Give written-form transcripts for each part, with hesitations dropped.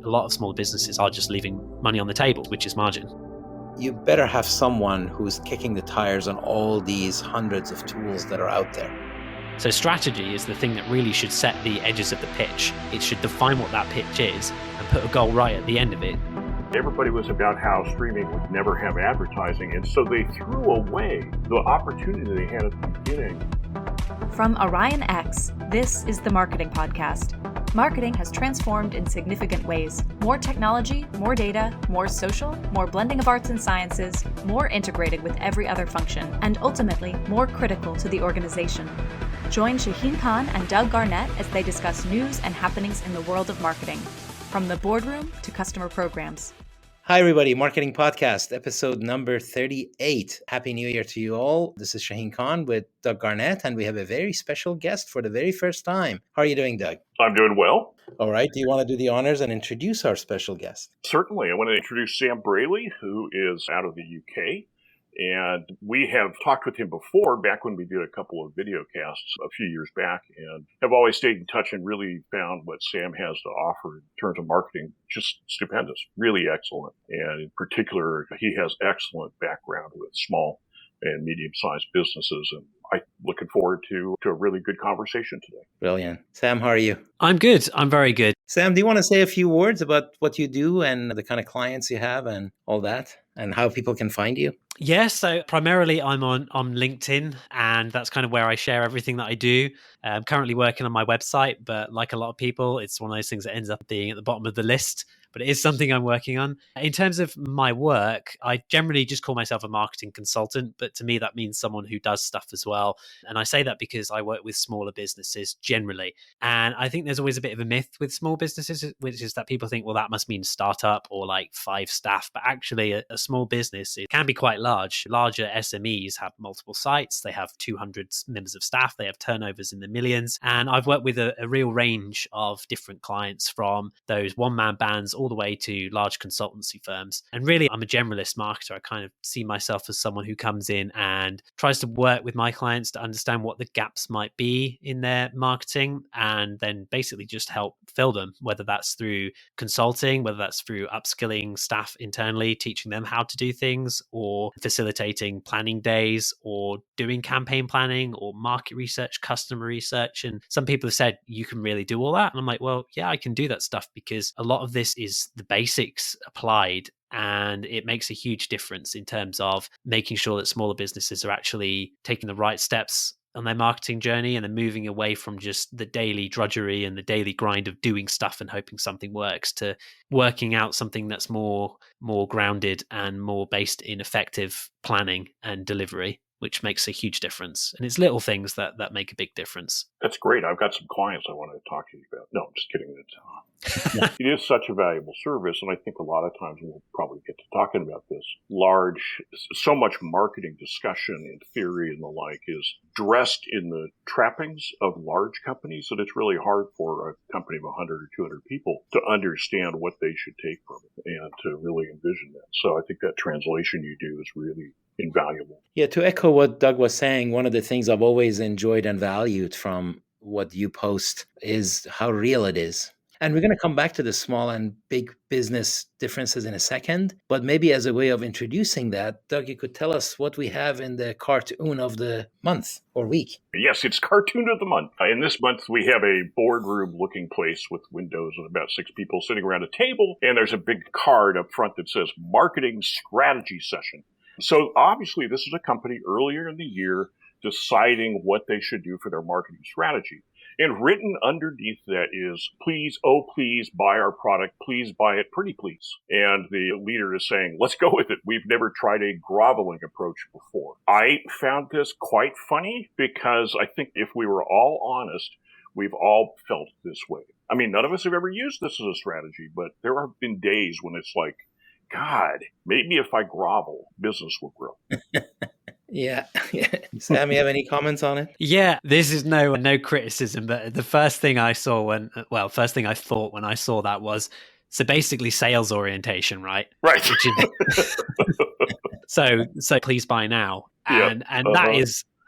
a lot of small businesses are just leaving money on the table, which is margin. You better have someone who's kicking the tires on all these hundreds of tools that are out there. So strategy is the thing that really should set the edges of the pitch. It should define what that pitch is and put a goal right at the end of it. Everybody was about how streaming would never have advertising, and so they threw away the opportunity they had at the beginning. From Orion X, this is the Marketing Podcast. Marketing has transformed in significant ways. More technology, more data, more social, more blending of arts and sciences, more integrated with every other function, and ultimately more critical to the organization. Join Shaheen Khan and Doug Garnett as they discuss news and happenings in the world of marketing, from the boardroom to customer programs. Hi, everybody. Marketing Podcast, episode number 38. Happy New Year to you all. This is Shaheen Khan with Doug Garnett, and we have a very special guest for the very first time. How are you doing, Doug? I'm doing well. All right. Do you want to do the honors and introduce our special guest? Certainly. I want to introduce Sam Brealey, who is out of the UK. And we have talked with him before, back when we did a couple of video casts a few years back, and have always stayed in touch and really found what Sam has to offer in terms of marketing just stupendous, really excellent. And in particular, he has excellent background with small and medium-sized businesses. And I'm looking forward to a really good conversation today. Brilliant. Sam, how are you? I'm good. I'm very good. Sam, do you want to say a few words about what you do and the kind of clients you have and all that, and how people can find you? Yeah, so primarily I'm on LinkedIn, and that's kind of where I share everything that I do. I'm currently working on my website, but like a lot of people, it's one of those things that ends up being at the bottom of the list. But it is something I'm working on. In terms of my work, I generally just call myself a marketing consultant, but to me that means someone who does stuff as well. And I say that because I work with smaller businesses generally. And I think there's always a bit of a myth with small businesses, which is that people think, well, that must mean startup or like 5 staff. But actually a small business, it can be quite large. Larger SMEs have multiple sites. They have 200 members of staff. They have turnovers in the millions. And I've worked with a real range of different clients, from those one-man bands all the way to large consultancy firms. And really, I'm a generalist marketer. I kind of see myself as someone who comes in and tries to work with my clients to understand what the gaps might be in their marketing, and then basically just help fill them, whether that's through consulting, whether that's through upskilling staff internally, teaching them how to do things, or facilitating planning days, or doing campaign planning, or market research, customer research. And some people have said, you can really do all that. And I'm like, well, yeah, I can do that stuff, because a lot of this is the basics applied, and it makes a huge difference in terms of making sure that smaller businesses are actually taking the right steps on their marketing journey, and then moving away from just the daily drudgery and the daily grind of doing stuff and hoping something works, to working out something that's more grounded and more based in effective planning and delivery, which makes a huge difference. And it's little things that make a big difference. That's great. I've got some clients I want to talk to you about. No, I'm just kidding. It is such a valuable service, and I think a lot of times we'll probably get to talking about this. So much marketing discussion and theory and the like is dressed in the trappings of large companies, that it's really hard for a company of 100 or 200 people to understand what they should take from it and to really envision that. So I think that translation you do is really invaluable. Yeah, to echo what Doug was saying, one of the things I've always enjoyed and valued from what you post is how real it is. And we're going to come back to the small and big business differences in a second. But maybe as a way of introducing that, Doug, you could tell us what we have in the cartoon of the month or week. Yes, it's Cartoon of the Month. In this month, we have a boardroom-looking place with windows and about 6 people sitting around a table. And there's a big card up front that says Marketing Strategy Session. So obviously, this is a company earlier in the year deciding what they should do for their marketing strategy. And written underneath that is, please, oh, please buy our product. Please buy it pretty please. And the leader is saying, let's go with it. We've never tried a groveling approach before. I found this quite funny, because I think if we were all honest, we've all felt this way. I mean, none of us have ever used this as a strategy, but there have been days when it's like, God, maybe if I grovel, business will grow. Yeah. Sam, you have any comments on it? Yeah, this is no criticism, but the first thing I thought when I saw that was, so basically sales orientation, right? Right. So please buy now. And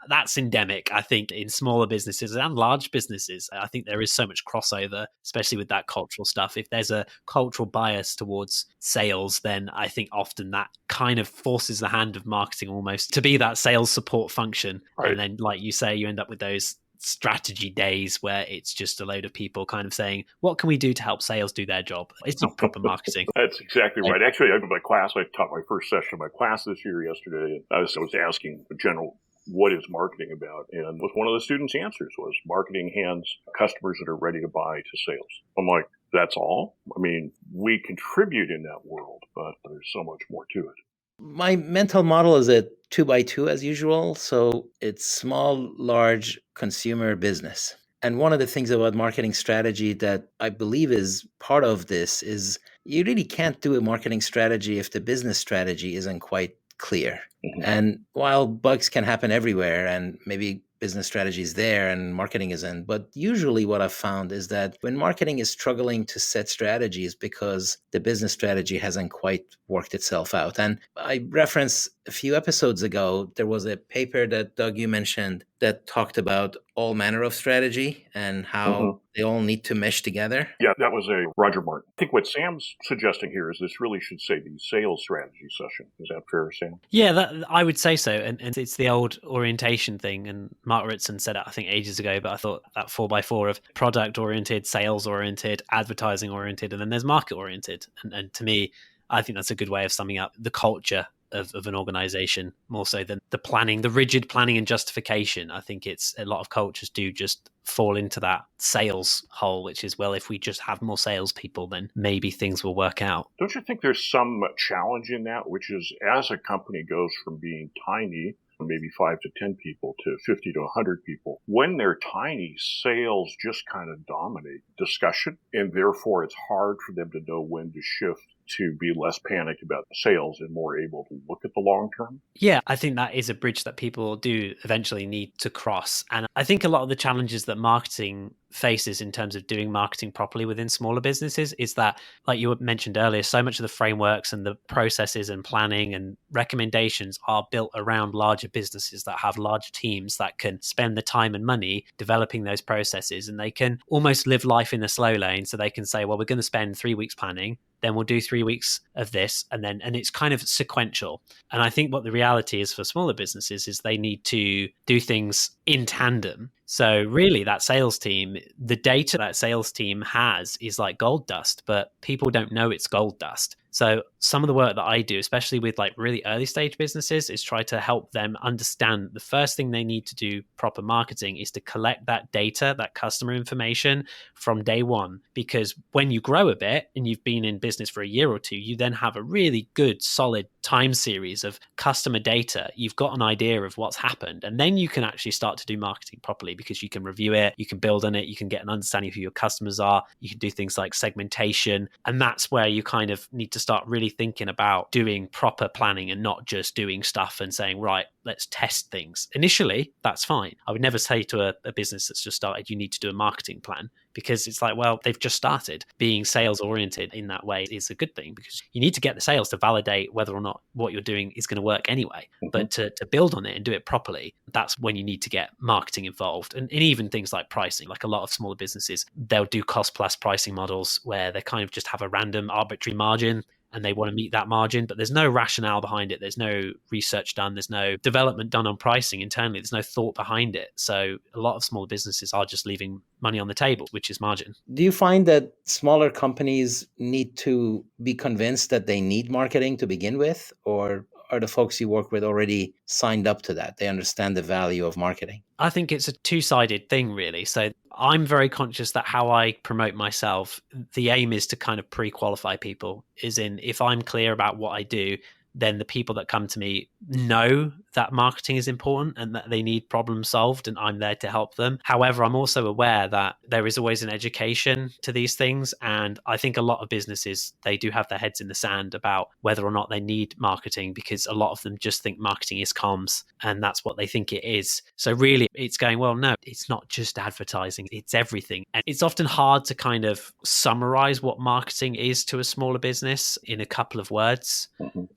that's endemic, I think, in smaller businesses and large businesses. I think there is so much crossover, especially with that cultural stuff. If there's a cultural bias towards sales, then I think often that kind of forces the hand of marketing almost to be that sales support function. Right. And then, like you say, you end up with those strategy days where it's just a load of people kind of saying, what can we do to help sales do their job? It's not proper marketing. That's exactly right. Actually, I taught my first session of my class this year yesterday, and I was asking the general, what is marketing about? And one of the students' answers was marketing hands customers that are ready to buy to sales. I'm like, that's all? I mean, we contribute in that world, but there's so much more to it. My mental model is a 2x2 as usual. So it's small, large consumer business. And one of the things about marketing strategy that I believe is part of this is you really can't do a marketing strategy if the business strategy isn't quite clear. Mm-hmm. And while bugs can happen everywhere and maybe business strategy is there and marketing isn't, but usually what I've found is that when marketing is struggling to set strategies because the business strategy hasn't quite worked itself out. And I referenced a few episodes ago, there was a paper that Doug, you mentioned that talked about all manner of strategy and how they all need to mesh together. Yeah, that was a Roger Martin. I think what Sam's suggesting here is this really should say the sales strategy session. Is that fair, Sam? Yeah, I would say so. And it's the old orientation thing. And Mark Ritson said it, I think, ages ago, but I thought that 4x4 of product oriented, sales oriented, advertising oriented, and then there's market oriented. And to me, I think that's a good way of summing up the culture of an organization more so than the planning, the rigid planning and justification. I think it's a lot of cultures do just fall into that sales hole, which is, well, if we just have more salespeople, then maybe things will work out. Don't you think there's some challenge in that, which is as a company goes from being tiny, maybe 5 to 10 people, to 50 to 100 people, when they're tiny, sales just kind of dominate discussion, and therefore it's hard for them to know when to shift to be less panicked about sales and more able to look at the long term? Yeah, I think that is a bridge that people do eventually need to cross. And I think a lot of the challenges that marketing faces in terms of doing marketing properly within smaller businesses is that, like you mentioned earlier, so much of the frameworks and the processes and planning and recommendations are built around larger businesses that have larger teams that can spend the time and money developing those processes, and they can almost live life in a slow lane. So they can say, well, we're going to spend 3 weeks planning, then we'll do 3 weeks of this, and it's kind of sequential. And I think what the reality is for smaller businesses is they need to do things in tandem. So really that sales team, the data that sales team has is like gold dust, but people don't know it's gold dust. So some of the work that I do, especially with like really early stage businesses, is try to help them understand the first thing they need to do proper marketing is to collect that data, that customer information from day one. Because when you grow a bit and you've been in business for a year or two, you then have a really good solid time series of customer data. You've got an idea of what's happened, and then you can actually start to do marketing properly because you can review it, you can build on it, you can get an understanding of who your customers are, you can do things like segmentation. And that's where you kind of need to start really thinking about doing proper planning and not just doing stuff and saying, right, let's test things. Initially, that's fine. I would never say to a business that's just started, you need to do a marketing plan, because it's like, well, they've just started. Being sales oriented in that way is a good thing because you need to get the sales to validate whether or not what you're doing is going to work anyway. But to build on it and do it properly, that's when you need to get marketing involved. And even things like pricing, like a lot of smaller businesses, they'll do cost plus pricing models where they kind of just have a random arbitrary margin and they want to meet that margin, but there's no rationale behind it. There's no research done. There's no development done on pricing internally. There's no thought behind it. So a lot of smaller businesses are just leaving money on the table, which is margin. Do you find that smaller companies need to be convinced that they need marketing to begin with, or are the folks you work with already signed up to that? They understand the value of marketing? I think it's a two-sided thing, really. So I'm very conscious that how I promote myself, the aim is to kind of pre-qualify people, is in if I'm clear about what I do, then the people that come to me know that marketing is important and that they need problems solved, and I'm there to help them. However, I'm also aware that there is always an education to these things. And I think a lot of businesses, they do have their heads in the sand about whether or not they need marketing, because a lot of them just think marketing is comms and that's what they think it is. So really it's going, well, no, it's not just advertising, it's everything. And it's often hard to kind of summarize what marketing is to a smaller business in a couple of words.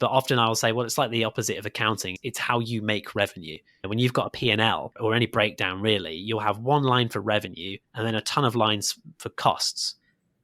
But often I'll say, well, it's like the opposite of accounting. It's how you make revenue. When you've got a P&L or any breakdown, really, you'll have one line for revenue and then a ton of lines for costs.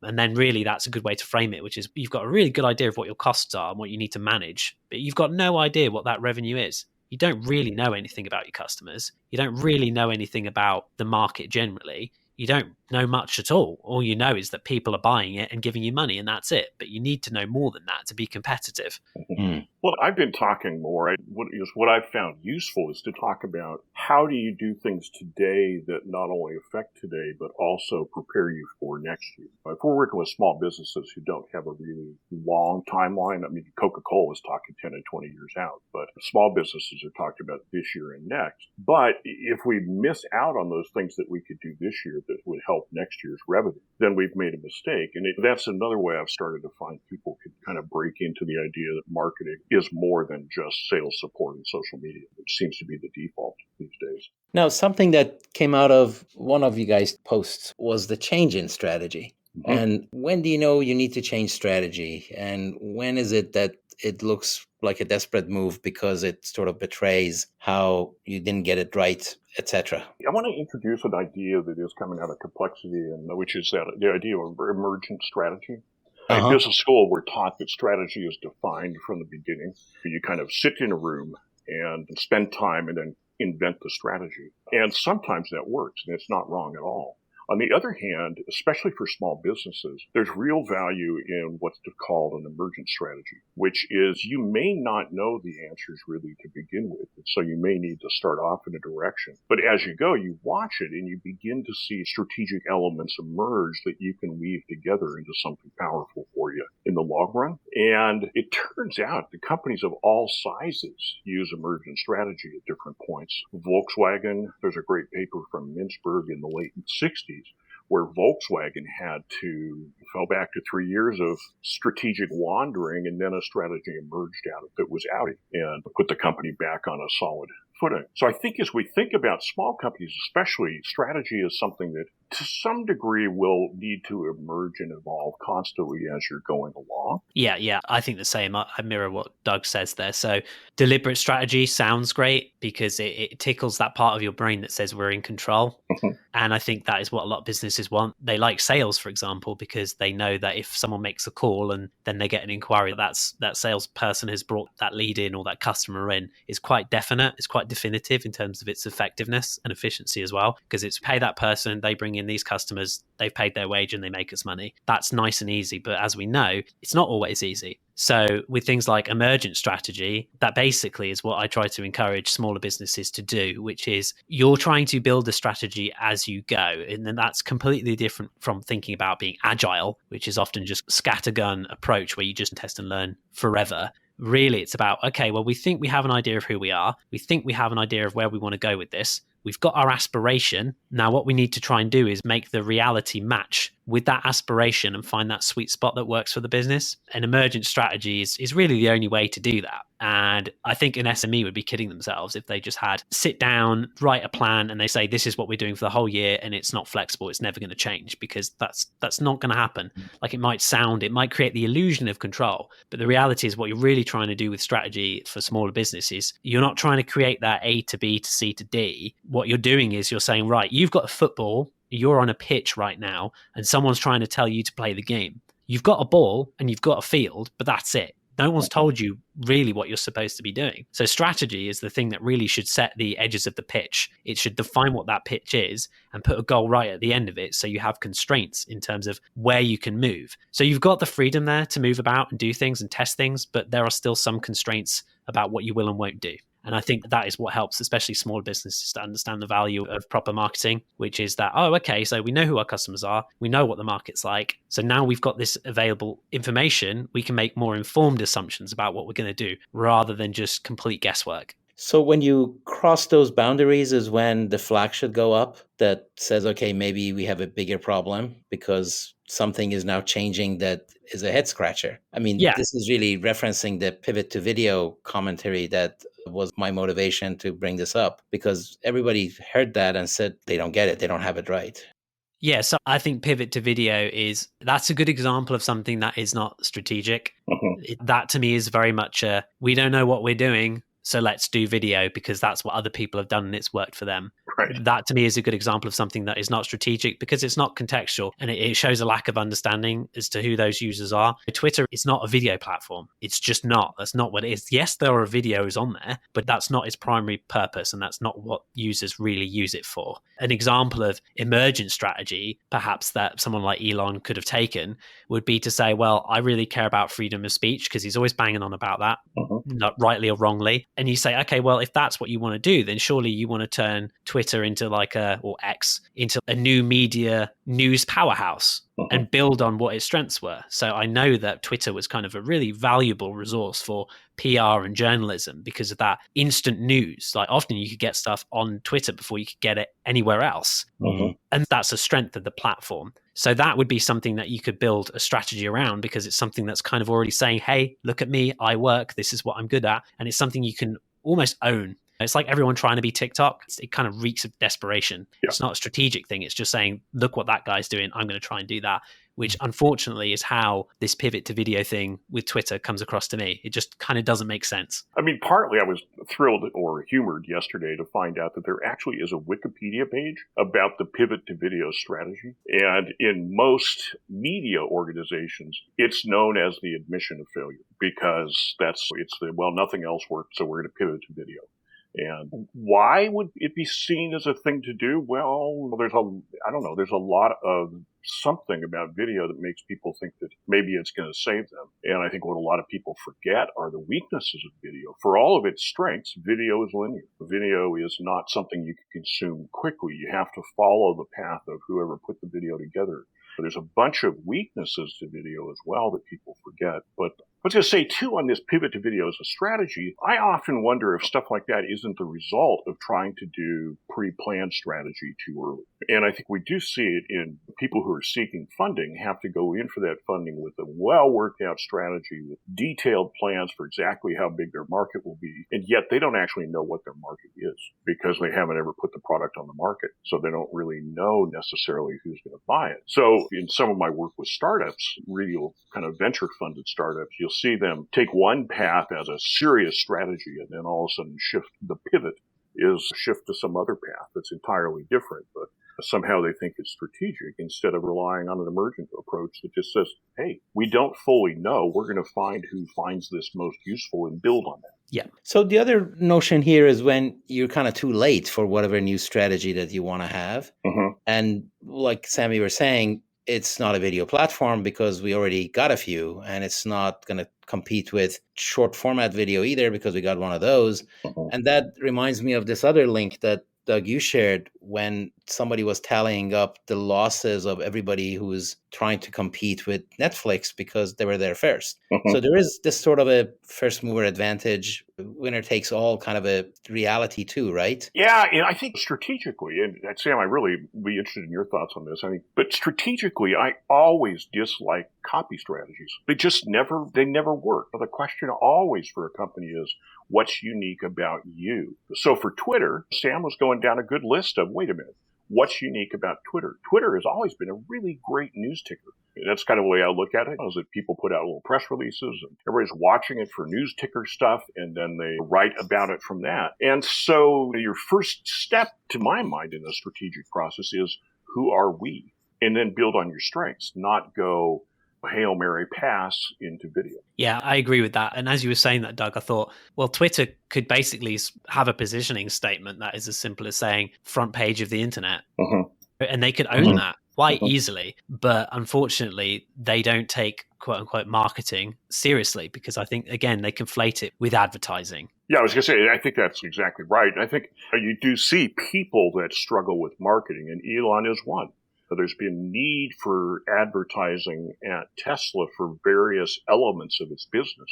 And then really that's a good way to frame it, which is you've got a really good idea of what your costs are and what you need to manage, but you've got no idea what that revenue is. You don't really know anything about your customers. You don't really know anything about the market generally. You don't know much at all. All you know is that people are buying it and giving you money, and that's it. But you need to know more than that to be competitive. Mm. Well, I've been talking more. What I've found useful is to talk about how do you do things today that not only affect today, but also prepare you for next year. If we're working with small businesses who don't have a really long timeline, I mean, Coca-Cola is talking 10 and 20 years out, but small businesses are talking about this year and next. But if we miss out on those things that we could do this year that would help next year's revenue, then we've made a mistake. And that's another way I've started to find people can kind of break into the idea that marketing is more than just sales support and social media, which seems to be the default these days. Now, something that came out of one of you guys' posts was the change in strategy. Mm-hmm. And when do you know you need to change strategy? And when is it that it looks like a desperate move because it sort of betrays how you didn't get it right, etc.? I want to introduce an idea that is coming out of complexity, and which is that the idea of emergent strategy. In business school, we're taught that strategy is defined from the beginning. You kind of sit in a room and spend time and then invent the strategy. And sometimes that works, and it's not wrong at all. On the other hand, especially for small businesses, there's real value in what's called an emergent strategy, which is you may not know the answers really to begin with. And so you may need to start off in a direction. But as you go, you watch it and you begin to see strategic elements emerge that you can weave together into something powerful for you in the long run. And it turns out the companies of all sizes use emergent strategy at different points. Volkswagen, there's a great paper from Mintzberg in the late 60s, where Volkswagen had to fell back to 3 years of strategic wandering, and then a strategy emerged out of it was Audi and put the company back on a solid footing. So I think as we think about small companies, especially, strategy is something that to some degree will need to emerge and evolve constantly as you're going along. Yeah, I think the same. I mirror what Doug says there. So deliberate strategy sounds great because it tickles that part of your brain that says we're in control. And I think that is what a lot of businesses want. They like sales, for example, because they know that if someone makes a call and then they get an inquiry, that salesperson has brought that lead in or that customer in, is quite definite. It's quite definitive in terms of its effectiveness and efficiency as well, because it's pay that person, they bring in these customers, they've paid their wage and they make us money. That's nice and easy. But as we know, it's not always easy. So with things like emergent strategy, that basically is what I try to encourage smaller businesses to do, which is you're trying to build a strategy as you go. And then that's completely different from thinking about being agile, which is often just scattergun approach where you just test and learn forever. Really, it's about, okay, well, we think we have an idea of who we are. We think we have an idea of where we want to go with this. We've got our aspiration. Now, what we need to try and do is make the reality match with that aspiration and find that sweet spot that works for the business. An emergent strategy is really the only way to do that. And I think an SME would be kidding themselves if they just had sit down, write a plan, and they say, this is what we're doing for the whole year, and it's not flexible. It's never going to change, because that's not going to happen. Like it might create the illusion of control. But the reality is what you're really trying to do with strategy for smaller businesses, you're not trying to create that A to B to C to D. What you're doing is you're saying, right, you've got a football, you're on a pitch right now, and someone's trying to tell you to play the game. You've got a ball and you've got a field, but that's it. No one's told you really what you're supposed to be doing. So strategy is the thing that really should set the edges of the pitch. It should define what that pitch is and put a goal right at the end of it, so you have constraints in terms of where you can move. So you've got the freedom there to move about and do things and test things, but there are still some constraints about what you will and won't do. And I think that is what helps, especially smaller businesses, to understand the value of proper marketing, which is that, oh, okay, so we know who our customers are. We know what the market's like. So now we've got this available information. We can make more informed assumptions about what we're going to do rather than just complete guesswork. So when you cross those boundaries is when the flag should go up that says, okay, maybe we have a bigger problem because something is now changing that is a head scratcher. I mean, This is really referencing the pivot to video commentary that was my motivation to bring this up, because everybody heard that and said they don't get it. They don't have it right. Yeah, so I think pivot to video that's a good example of something that is not strategic. That to me is very much we don't know what we're doing, so let's do video because that's what other people have done and it's worked for them. Right. That to me is a good example of something that is not strategic because it's not contextual and it shows a lack of understanding as to who those users are. Twitter is not a video platform. It's just not. That's not what it is. Yes, there are videos on there, but that's not its primary purpose and that's not what users really use it for. An example of emergent strategy, perhaps that someone like Elon could have taken, would be to say, well, I really care about freedom of speech because he's always banging on about that, not rightly or wrongly. And you say, okay, well, if that's what you want to do, then surely you want to turn Twitter into or X into a new media news powerhouse and build on what its strengths were. So I know that Twitter was kind of a really valuable resource for PR and journalism because of that instant news. Like often you could get stuff on Twitter before you could get it anywhere else. And that's a strength of the platform. So that would be something that you could build a strategy around because it's something that's kind of already saying, hey, look at me, I work, this is what I'm good at. And it's something you can almost own. It's like everyone trying to be TikTok. It kind of reeks of desperation. Yeah. It's not a strategic thing. It's just saying, look what that guy's doing. I'm going to try and do that, which unfortunately is how this pivot to video thing with Twitter comes across to me. It just kind of doesn't make sense. I mean, partly I was thrilled or humored yesterday to find out that there actually is a Wikipedia page about the pivot to video strategy. And in most media organizations, it's known as the admission of failure because nothing else works, so we're going to pivot to video. And why would it be seen as a thing to do? Well, there's a lot of something about video that makes people think that maybe it's going to save them. And I think what a lot of people forget are the weaknesses of video. For all of its strengths, video is linear. Video is not something you can consume quickly. You have to follow the path of whoever put the video together. There's a bunch of weaknesses to video as well that people forget. But I was going to say, too, on this pivot to video as a strategy, I often wonder if stuff like that isn't the result of trying to do pre-planned strategy too early. And I think we do see it in people who are seeking funding have to go in for that funding with a well-worked-out strategy with detailed plans for exactly how big their market will be. And yet they don't actually know what their market is because they haven't ever put the product on the market. So they don't really know necessarily who's going to buy it. So in some of my work with startups, real kind of venture-funded startups, you'll see them take one path as a serious strategy and then all of a sudden shift. The pivot is shift to some other path that's entirely different, but somehow they think it's strategic instead of relying on an emergent approach that just says, hey, we don't fully know. We're going to find who finds this most useful and build on that. Yeah. So the other notion here is when you're kind of too late for whatever new strategy that you want to have. And like Sammy was saying, it's not a video platform because we already got a few, and it's not going to compete with short format video either because we got one of those. And that reminds me of this other link that Doug, you shared when somebody was tallying up the losses of everybody who was trying to compete with Netflix because they were there first. So there is this sort of a first mover advantage, winner takes all kind of a reality too, right? Yeah, and I think strategically, and Sam, I really be interested in your thoughts on this. But strategically, I always dislike copy strategies. They never work. The question always for a company is, what's unique about you? So for Twitter, Sam was going down a good list of, wait a minute, what's unique about Twitter? Twitter has always been a really great news ticker. That's kind of the way I look at it, is that people put out little press releases and everybody's watching it for news ticker stuff, and then they write about it from that. And so your first step, to my mind, in a strategic process is, who are we? And then build on your strengths, not go Hail Mary pass into video. Yeah, I agree with that. And as you were saying that, Doug, I thought, well, Twitter could basically have a positioning statement that is as simple as saying front page of the internet. And they could own that quite easily. But unfortunately, they don't take quote unquote marketing seriously because I think, again, they conflate it with advertising. Yeah, I was going to say, I think that's exactly right. I think you do see people that struggle with marketing, and Elon is one. There's been need for advertising at Tesla for various elements of its business.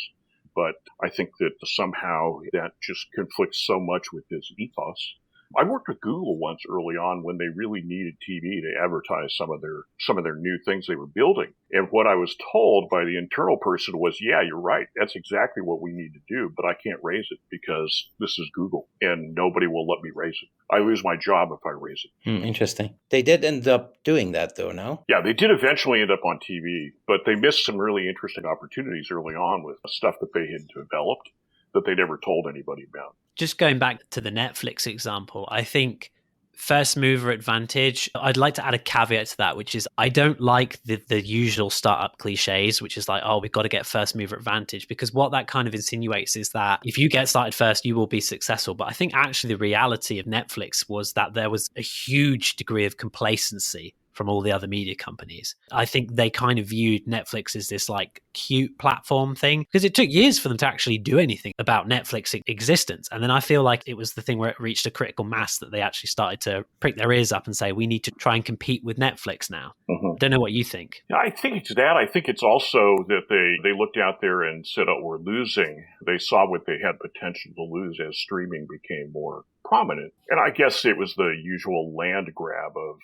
But I think that somehow that just conflicts so much with his ethos I worked with Google once early on when they really needed TV to advertise some of their new things they were building. And what I was told by the internal person was, yeah, you're right. That's exactly what we need to do, but I can't raise it because this is Google and nobody will let me raise it. I lose my job if I raise it. Interesting. They did end up doing that though, no? Yeah, they did eventually end up on TV, but they missed some really interesting opportunities early on with stuff that they had developed that they never told anybody about. Just going back to the Netflix example, I think first mover advantage, I'd like to add a caveat to that, which is I don't like the usual startup cliches, which is like, oh, we've got to get first mover advantage, because what that kind of insinuates is that if you get started first, you will be successful. But I think actually the reality of Netflix was that there was a huge degree of complacency from all the other media companies. I think they kind of viewed Netflix as this like cute platform thing, because it took years for them to actually do anything about Netflix existence. And then I feel like it was the thing where it reached a critical mass that they actually started to prick their ears up and say, we need to try and compete with Netflix now. Mm-hmm. Don't know what you think. I think it's that. I think it's also that they looked out there and said, oh, we're losing. They saw what they had potential to lose as streaming became more prominent. And I guess it was the usual land grab of,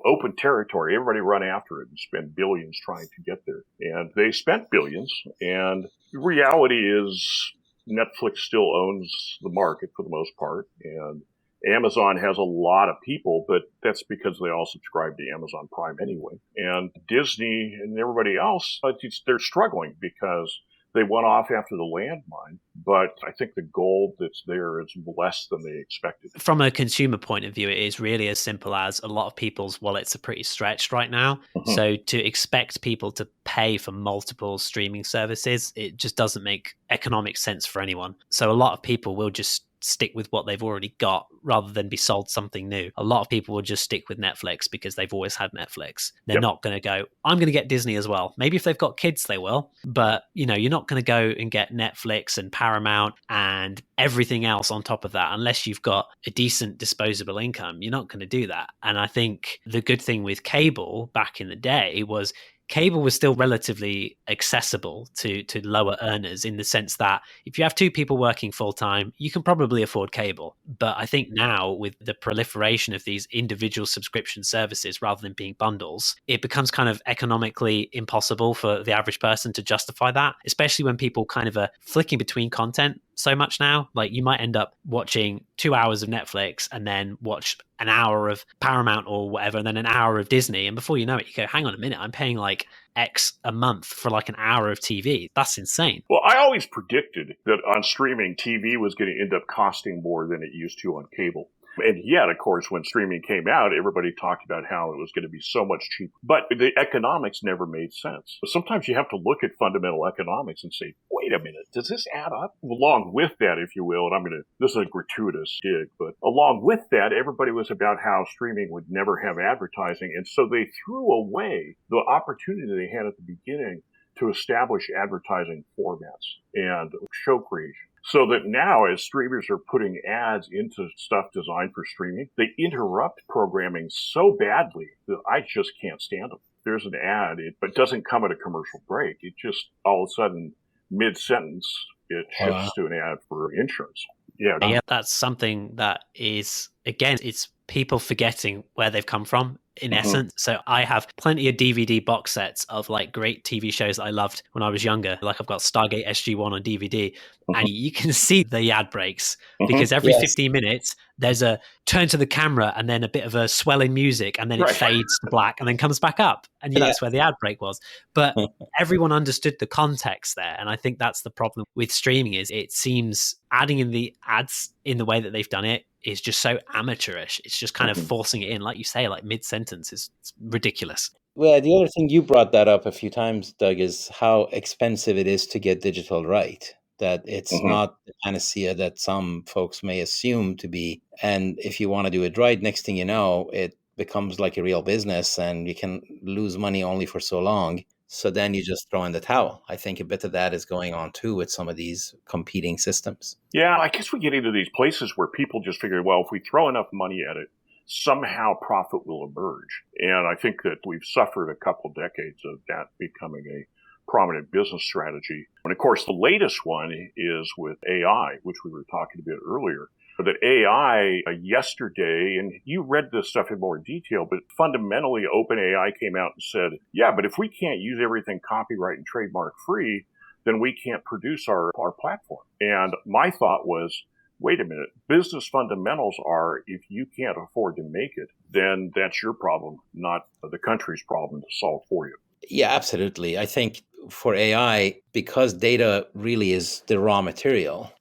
open territory, everybody run after it and spend billions trying to get there. And they spent billions. And the reality is Netflix still owns the market for the most part. And Amazon has a lot of people, but that's because they all subscribe to Amazon Prime anyway. And Disney and everybody else, they're struggling because they went off after the landmine, but I think the gold that's there is less than they expected. From a consumer point of view, it is really as simple as a lot of people's wallets are pretty stretched right now. Mm-hmm. So to expect people to pay for multiple streaming services, it just doesn't make economic sense for anyone. So a lot of people will just stick with what they've already got rather than be sold something new. A lot of people will just stick with Netflix because they've always had Netflix. They're not going to go, I'm going to get Disney as well. Maybe if they've got kids, they will. But, you're not going to go and get Netflix and Paramount and everything else on top of that unless you've got a decent disposable income. You're not going to do that. And I think the good thing with cable back in the day was cable was still relatively accessible to lower earners, in the sense that if you have two people working full time, you can probably afford cable. But I think now with the proliferation of these individual subscription services rather than being bundles, it becomes kind of economically impossible for the average person to justify that, especially when people kind of are flicking between content so much now. Like you might end up watching 2 hours of Netflix and then watch an hour of Paramount or whatever, and then an hour of Disney. And before you know it, you go, hang on a minute, I'm paying like X a month for like an hour of TV. That's insane. Well, I always predicted that on streaming, TV was going to end up costing more than it used to on cable. And yet, of course, when streaming came out, everybody talked about how it was going to be so much cheaper. But the economics never made sense. Sometimes you have to look at fundamental economics and say, wait a minute, does this add up? Along with that, if you will, and this is a gratuitous dig, but along with that, everybody was about how streaming would never have advertising. And so they threw away the opportunity they had at the beginning to establish advertising formats and show creation. So that now, as streamers are putting ads into stuff designed for streaming, they interrupt programming so badly that I just can't stand them. There's an ad, but it doesn't come at a commercial break. It just, all of a sudden, mid-sentence, it shifts to an ad for insurance. Yeah, that's something that is, again, it's people forgetting where they've come from, in essence. So I have plenty of DVD box sets of like great TV shows that I loved when I was younger. Like I've got Stargate SG-1 on DVD, and you can see the ad breaks because every 15 minutes there's a turn to the camera and then a bit of a swelling music, and then it fades to black and then comes back up. And that's where the ad break was. But everyone understood the context there. And I think that's the problem with streaming, is it seems adding in the ads in the way that they've done it is just so amateurish. It's just kind of forcing it in, like you say, like mid-sentence. It's ridiculous. Well, the other thing, you brought that up a few times, Doug, is how expensive it is to get digital right. That it's not the panacea that some folks may assume to be. And if you want to do it right, next thing you know, it becomes like a real business and you can lose money only for so long. So then you just throw in the towel. I think a bit of that is going on too with some of these competing systems. Yeah, I guess we get into these places where people just figure, well, if we throw enough money at it, somehow profit will emerge. And I think that we've suffered a couple decades of that becoming a prominent business strategy. And of course, the latest one is with AI, which we were talking about earlier. that AI yesterday, and you read this stuff in more detail, but fundamentally OpenAI came out and said, yeah, but if we can't use everything copyright and trademark free, then we can't produce our platform. And my thought was, wait a minute, business fundamentals are, if you can't afford to make it, then that's your problem, not the country's problem to solve for you. Yeah, absolutely. I think for AI, because data really is the raw material,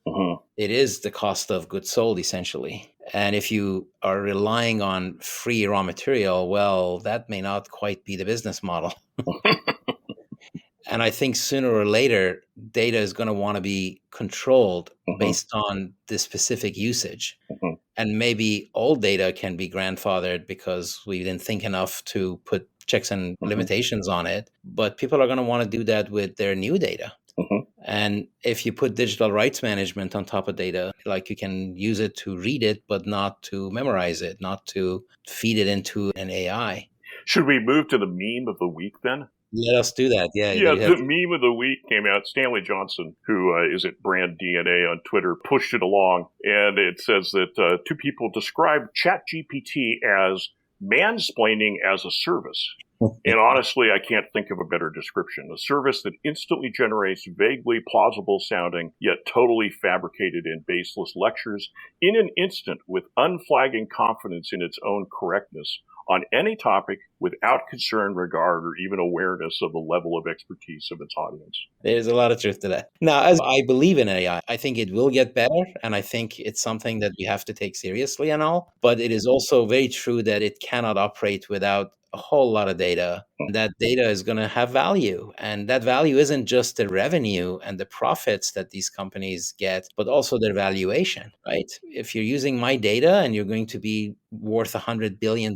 it is the cost of goods sold, essentially. And if you are relying on free raw material, well, that may not quite be the business model. And I think sooner or later, data is going to want to be controlled based on the specific usage. And maybe old data can be grandfathered because we didn't think enough to put checks and limitations on it. But people are going to want to do that with their new data. And if you put digital rights management on top of data, like you can use it to read it, but not to memorize it, not to feed it into an AI. Should we move to the meme of the week then? Let us do that. Yeah. The meme of the week came out. Stanley Johnson, who is at Brand DNA on Twitter, pushed it along. And it says that two people describe ChatGPT as mansplaining as a service. And honestly, I can't think of a better description. A service that instantly generates vaguely plausible sounding, yet totally fabricated and baseless lectures in an instant with unflagging confidence in its own correctness on any topic without concern, regard, or even awareness of the level of expertise of its audience. There's a lot of truth to that. Now, as I believe in AI, I think it will get better, and I think it's something that we have to take seriously and all. But it is also very true that it cannot operate without a whole lot of data. That data is going to have value. And that value isn't just the revenue and the profits that these companies get, but also their valuation, right? If you're using my data and you're going to be worth $100 billion,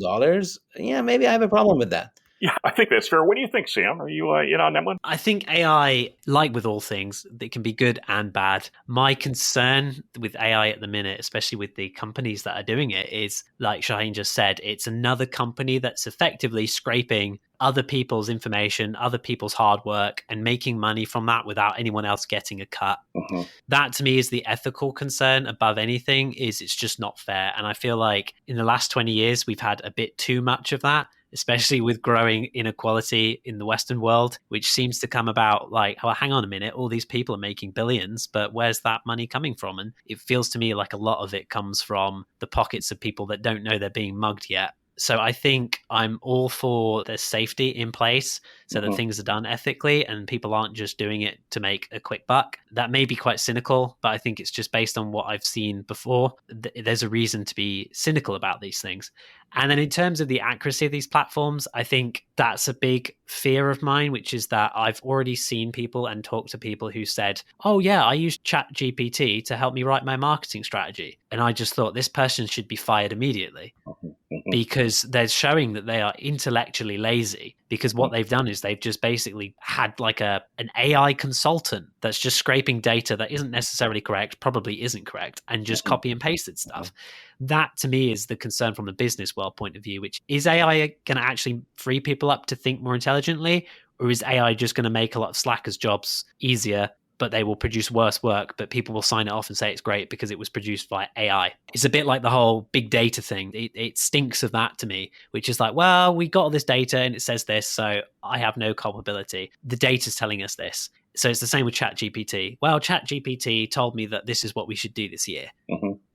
yeah, maybe I have a problem with that. Yeah, I think that's fair. What do you think, Sam? Are you in on that one? I think AI, like with all things, it can be good and bad. My concern with AI at the minute, especially with the companies that are doing it, is, like Shaheen just said, it's another company that's effectively scraping other people's information, other people's hard work, and making money from that without anyone else getting a cut. That to me is the ethical concern above anything. Is it's just not fair. And I feel like in the last 20 years, we've had a bit too much of that, especially with growing inequality in the Western world, which seems to come about like, oh, hang on a minute, all these people are making billions, but where's that money coming from? And it feels to me like a lot of it comes from the pockets of people that don't know they're being mugged yet. So I think I'm all for the safety in place so that things are done ethically and people aren't just doing it to make a quick buck. That may be quite cynical, but I think it's just based on what I've seen before. There's a reason to be cynical about these things. And then in terms of the accuracy of these platforms, I think that's a big fear of mine, which is that I've already seen people and talked to people who said, oh yeah, I use ChatGPT to help me write my marketing strategy. And I just thought this person should be fired immediately because they're showing that they are intellectually lazy, because what they've done is they've just basically had like an AI consultant that's just scraping data that isn't necessarily correct, probably isn't correct, and just copy and pasted stuff. That to me is the concern from the business world point of view, which is AI going to actually free people up to think more intelligently, or is AI just going to make a lot of slackers' jobs easier, but they will produce worse work, but people will sign it off and say it's great because it was produced by AI? It's a bit like the whole big data thing. It stinks of that to me, which is like, well, we got all this data and it says this, so I have no culpability. The data's telling us this. So it's the same with ChatGPT. Well, ChatGPT told me that this is what we should do this year.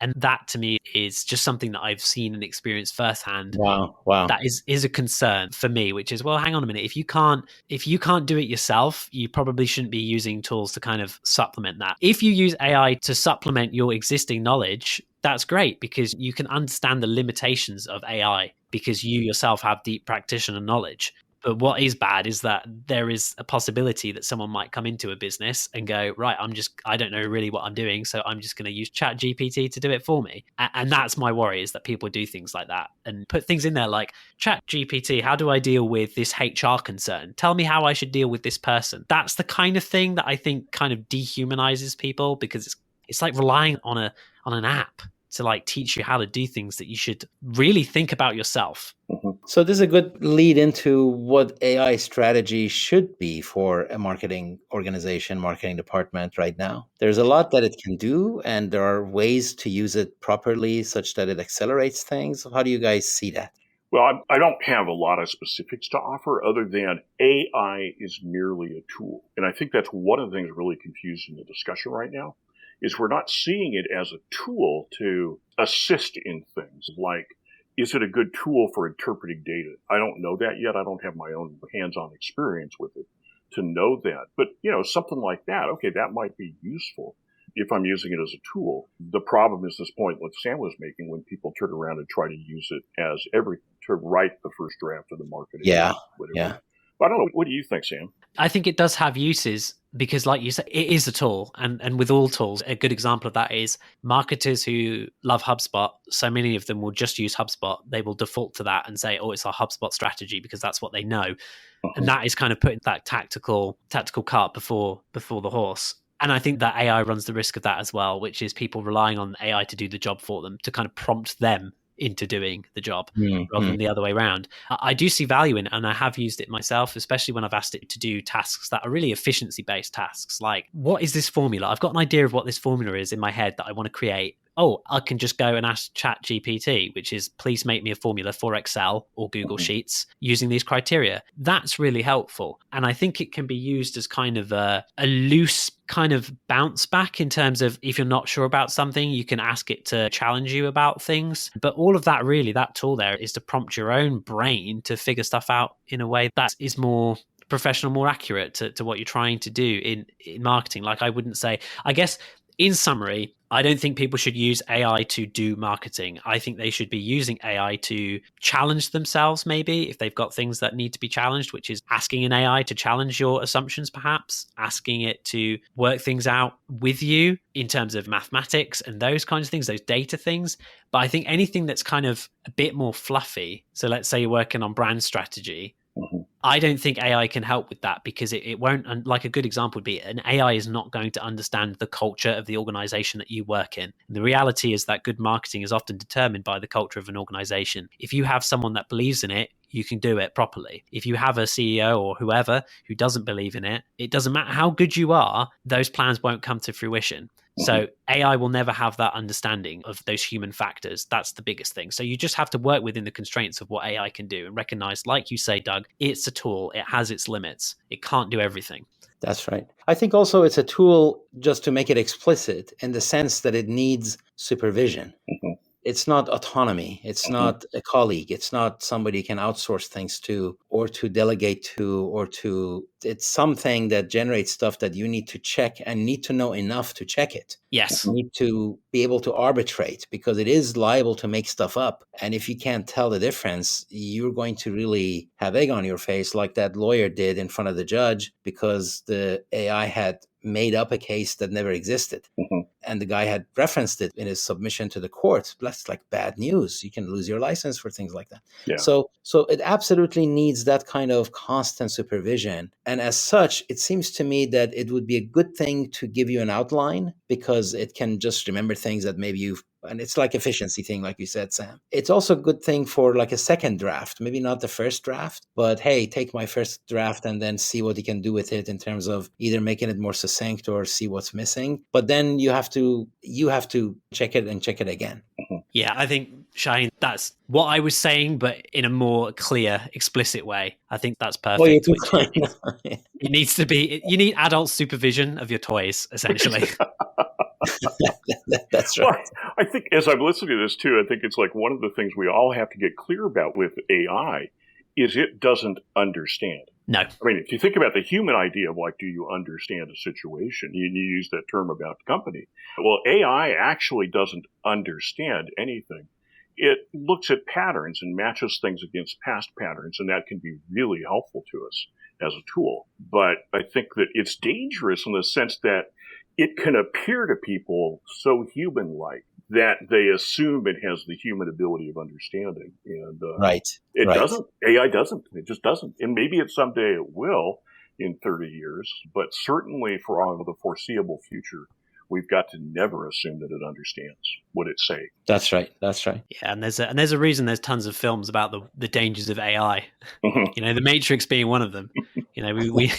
And that to me is just something that I've seen and experienced firsthand. Wow. That is a concern for me, which is, well, hang on a minute. If you can't do it yourself, you probably shouldn't be using tools to kind of supplement that. If you use AI to supplement your existing knowledge, that's great because you can understand the limitations of AI because you yourself have deep practitioner knowledge. But what is bad is that there is a possibility that someone might come into a business and go, right, I don't know really what I'm doing, so I'm just going to use ChatGPT to do it for me. And that's my worry, is that people do things like that and put things in there like, ChatGPT, how do I deal with this HR concern? Tell me how I should deal with this person. That's the kind of thing that I think kind of dehumanizes people, because it's like relying on an app to like teach you how to do things that you should really think about yourself. So this is a good lead into what AI strategy should be for a marketing organization, marketing department right now. There's a lot that it can do, and there are ways to use it properly such that it accelerates things. How do you guys see that? Well, I don't have a lot of specifics to offer other than AI is merely a tool. And I think that's one of the things really confused in the discussion right now is we're not seeing it as a tool to assist in things like, is it a good tool for interpreting data? I don't know that yet. I don't have my own hands-on experience with it to know that. But, something like that, okay, that might be useful if I'm using it as a tool. The problem is this point what Sam was making when people turn around and try to use it as everything to write the first draft of the marketing. Yeah. Whatever. Yeah. But I don't know. What do you think, Sam? I think it does have uses because, like you said, it is a tool. And with all tools, a good example of that is marketers who love HubSpot. So many of them will just use HubSpot. They will default to that and say, oh, it's our HubSpot strategy because that's what they know. And that is kind of putting that tactical cart before the horse. And I think that AI runs the risk of that as well, which is people relying on AI to do the job for them, to kind of prompt them into doing the job rather than the other way around. I do see value in it, and I have used it myself, especially when I've asked it to do tasks that are really efficiency-based tasks. Like, what is this formula? I've got an idea of what this formula is in my head that I want to create. Oh, I can just go and ask ChatGPT, which is, please make me a formula for Excel or Google Sheets using these criteria. That's really helpful. And I think it can be used as kind of a loose kind of bounce back in terms of if you're not sure about something, you can ask it to challenge you about things. But all of that, really, that tool there is to prompt your own brain to figure stuff out in a way that is more professional, more accurate to what you're trying to do in marketing. Like, I wouldn't say, I guess, in summary, I don't think people should use AI to do marketing. I think they should be using AI to challenge themselves, maybe, if they've got things that need to be challenged, which is asking an AI to challenge your assumptions, perhaps, asking it to work things out with you in terms of mathematics and those kinds of things, those data things. But I think anything that's kind of a bit more fluffy, so let's say you're working on brand strategy, I don't think AI can help with that because it won't. And like a good example would be an AI is not going to understand the culture of the organization that you work in. And the reality is that good marketing is often determined by the culture of an organization. If you have someone that believes in it, you can do it properly. If you have a CEO or whoever who doesn't believe in it, it doesn't matter how good you are, those plans won't come to fruition. So AI will never have that understanding of those human factors. That's the biggest thing. So you just have to work within the constraints of what AI can do and recognize, like you say, Doug, it's a tool. It has its limits. It can't do everything. That's right. I think also it's a tool just to make it explicit in the sense that it needs supervision. It's not autonomy. It's not a colleague. It's not somebody you can outsource things to or to delegate to or to. It's something that generates stuff that you need to check and need to know enough to check it. Yes. You need to be able to arbitrate because it is liable to make stuff up. And if you can't tell the difference, you're going to really have egg on your face like that lawyer did in front of the judge because the AI had made up a case that never existed. And the guy had referenced it in his submission to the court. That's like bad news. You can lose your license for things like that. Yeah. So it absolutely needs that kind of constant supervision. And as such, it seems to me that it would be a good thing to give you an outline because it can just remember things that maybe and it's like efficiency thing, like you said, Sam. It's also a good thing for like a second draft, maybe not the first draft, but hey, take my first draft and then see what you can do with it in terms of either making it more succinct or see what's missing. But then you have to check it and check it again. Yeah, I think, Shaheen, that's what I was saying, but in a more clear, explicit way. I think that's perfect. Well, It needs to be, you need adult supervision of your toys, essentially. That's right. Well, I think as I'm listening to this too, I think it's like one of the things we all have to get clear about with AI is it doesn't understand. No. I mean, if you think about the human idea of like, do you understand a situation? You use that term about the company. Well, AI actually doesn't understand anything. It looks at patterns and matches things against past patterns, and that can be really helpful to us as a tool. But I think that it's dangerous in the sense that it can appear to people so human-like that they assume it has the human ability of understanding. And it doesn't. AI doesn't. It just doesn't. And maybe someday it will in 30 years, but certainly for all of the foreseeable future, we've got to never assume that it understands what it's saying. That's right. That's right. Yeah, and there's a reason there's tons of films about the dangers of AI. The Matrix being one of them. We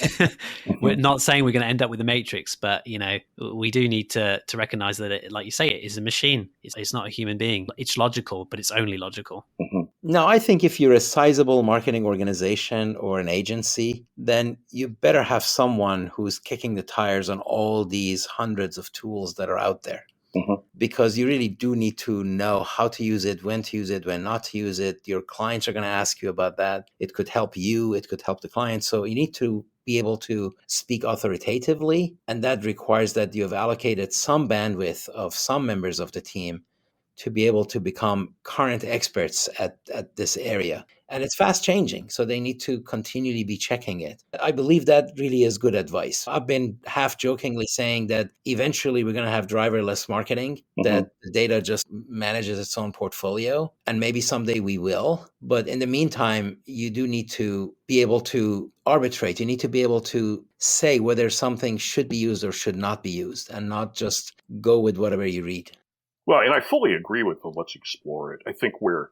we're not saying we're going to end up with the Matrix, but we do need to recognize that it, like you say, it is a machine. It's not a human being. It's logical, but it's only logical. Now, I think if you're a sizable marketing organization or an agency, then you better have someone who's kicking the tires on all these hundreds of tools that are out there. Because you really do need to know how to use it, when to use it, when not to use it. Your clients are going to ask you about that. It could help you. It could help the client. So you need to be able to speak authoritatively. And that requires that you have allocated some bandwidth of some members of the team to be able to become current experts at this area. And it's fast changing, so they need to continually be checking it. I believe that really is good advice. I've been half jokingly saying that eventually we're going to have driverless marketing, that the data just manages its own portfolio, and maybe someday we will. But in the meantime, you do need to be able to arbitrate. You need to be able to say whether something should be used or should not be used, and not just go with whatever you read. Well, and I fully agree with the let's explore it. I think where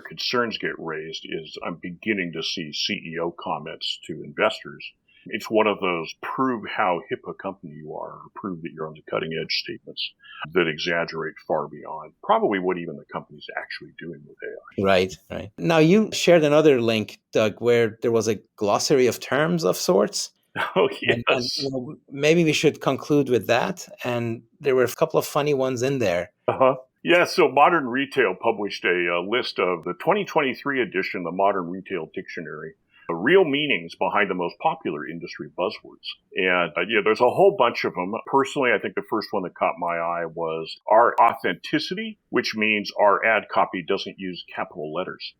concerns get raised is I'm beginning to see CEO comments to investors. It's one of those prove how hip a company you are, or prove that you're on the cutting edge statements that exaggerate far beyond probably what even the company's actually doing with AI. Right. Now, you shared another link, Doug, where there was a glossary of terms of sorts. Oh, yes. And maybe we should conclude with that. And there were a couple of funny ones in there. Yeah, so Modern Retail published a list of the 2023 edition of the Modern Retail Dictionary, real meanings behind the most popular industry buzzwords. And there's a whole bunch of them. Personally, I think the first one that caught my eye was our authenticity, which means our ad copy doesn't use capital letters.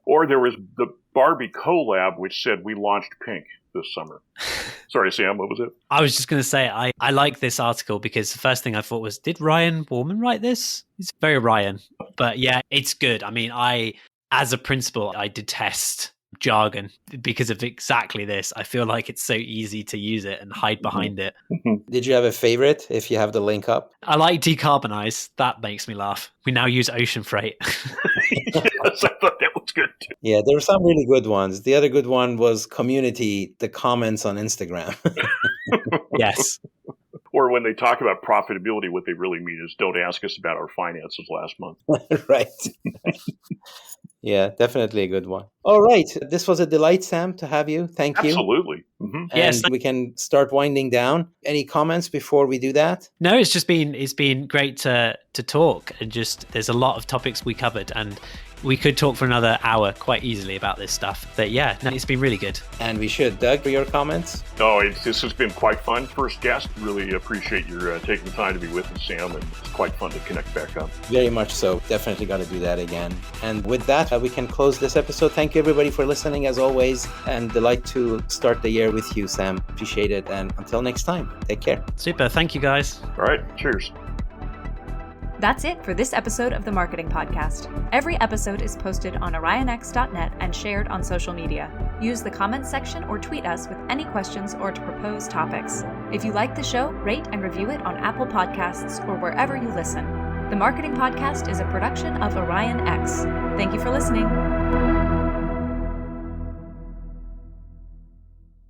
Or there was the Barbie collab, which said we launched pink this summer. Sorry, Sam, what was it? I was just going to say, I like this article because the first thing I thought was, did Ryan Warman write this? It's very Ryan. But yeah, it's good. I mean, as a principal, I detest jargon because of exactly this. I feel like it's so easy to use it and hide behind it. Did you have a favorite if you have the link up? I like decarbonize. That makes me laugh. We now use ocean freight. Yes, I thought that was good too. Yeah, there were some really good ones. The other good one was community, the comments on Instagram. Yes. Or when they talk about profitability, what they really mean is don't ask us about our finances last month. Right. Yeah, definitely a good one. All right. This was a delight, Sam, to have you. Thank you. Absolutely. And Yes. we can start winding down. Any comments before we do that? No, it's been great to talk, and just there's a lot of topics we covered, and we could talk for another hour quite easily about this stuff. But yeah, no, it's been really good. And we should. Doug, for your comments? No, this has been quite fun. First guest, really appreciate your taking the time to be with us, Sam, and it's quite fun to connect back up. Very much so. Definitely got to do that again. And with that, we can close this episode. Thank you, everybody, for listening, as always, and delight to start the year with you, Sam. Appreciate it. And until next time, take care. Super. Thank you, guys. All right. Cheers. That's it for this episode of the Marketing Podcast. Every episode is posted on orionx.net and shared on social media. Use the comments section or tweet us with any questions or to propose topics. If you like the show, rate and review it on Apple Podcasts or wherever you listen. The Marketing Podcast is a production of Orion X. Thank you for listening.